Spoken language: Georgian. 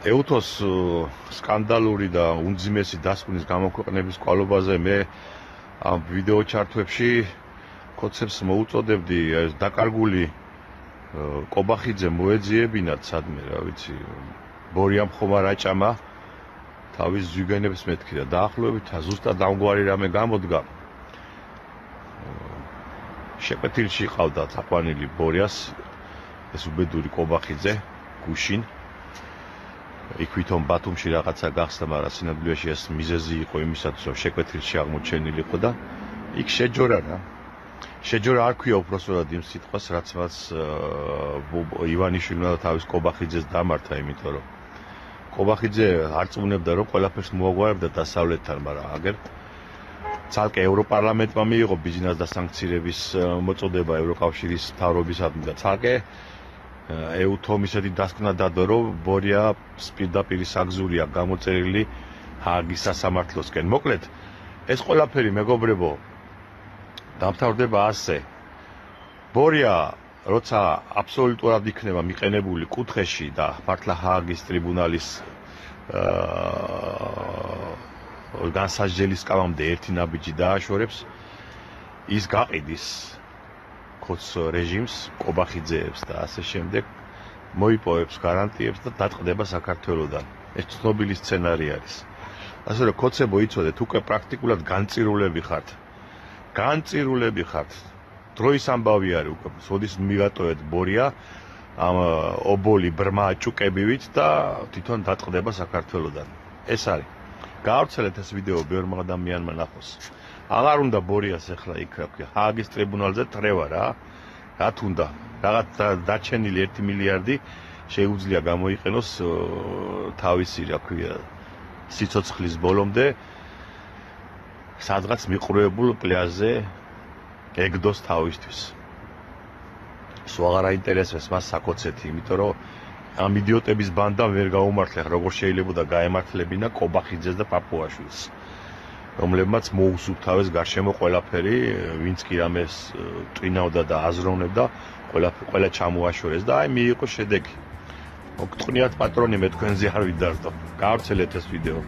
ეუთოს სკანდალური და უმძიმესი დასკვნის გამოქვეყნების კვალობაზე მე ამ ვიდეო ჩართვებში კოცებს მოუწოდებდი დაკარგული კობახიძე მოეძიებინათ სადმე რა ვიცი ბორიამ ხომ არ აჭამა თავის ზვიგენებს მეთქი და დაახლოებით ზუსტად ამგვარი რამე გამოდგა შეკვეთილში ყავდა თაყვანილი ბორიას ეს უბედური კობახიძე გუშინ იქ ვითომ ბათუმში რაღაცა გახსნა მაგრამ სინამდვილეში ეს მიზეზი იყო იმისათვის რომ შეკვეთილში აღმოჩენილიყო და იქ შეჯორა არ ქვია უბრალოდ იმ სიტყვას რაც მას ივანიშვილმა თავის კობახიძეს დამართა იმიტომ რომ კობახიძე არ წუნებდა რომ ყველაფერს მოაგვარებდა დასავლეთთან მაგრამ აგერ ცალკე ევროპარლამენტმა მიიღო ბიზნეს და სანქციების მოწოდება ევროკავშირის მთავრობისადმი და ცალკე ეუთომ ისეთი დასკვნა დადო რომ ბორია პირდაპირ საგზურია გამოწერილი ჰააგის სასამართლოსკენ მოკლედ ეს ყველაფერი მეგობრებო დამთავრდება ასე ბორია როცა აბსოლუტურად იქნება მიყენებული კუთხეში და მართლა ჰააგის ტრიბუნალის განსაჯელის კამამდე ერთი ნაბიჯი დააშორებს ის გაყიდის კოც რეჟიმს კობახიძეებს და ასე შემდეგ მოიპოვებს გარანტიებს და დატყდება საქართველოსთან ეს ცნობილი სცენარი არის ასე რომ კოცებო იცოდეთ უკვე პრაქტიკულად განწირულები ხართ დროის ამბავი არის უკვე სოდის მივატოვეთ ბორია ამ ობოლი ბრმა ჭუკებივით და თვითონ დატყდება საქართველოსთან ეს არის გაავრცელეთ ეს ვიდეო ბევრმა ადამიანმა ნახოს აღარ უნდა ბორიას ახლა იქ ჰააგის ტრიბუნალზე თრევა რა თუნდა რაღაც დაჩენილი 1 მილიარდი შეუძლია გამოიყენოს თავისი რა ქვია სიცოცხლის ბოლომდე სადღაც მიყრუებულ პლაჟზე ეგდოს თავისთვის სულ აღარ აინტერესებს მას საკოცეთი იმიტომ რომ ამ იდიოტების ბანდამ ვერ გაუმართლე როგორ შეიძლება გაემართლებინა კობახიძეს და პაპუაშვილს რომლებმაც მოუსუფთავეს გარშემო ყველაფერი ვინც კი რამეს ტვინავდა და აზროვნებდა ყველა ჩამოაშორეს და აი მიიღო შედეგი მოგტყნიათ პატრონი მე თქვენზე არ ვიდარდო გაავრცელეთ ეს ვიდეო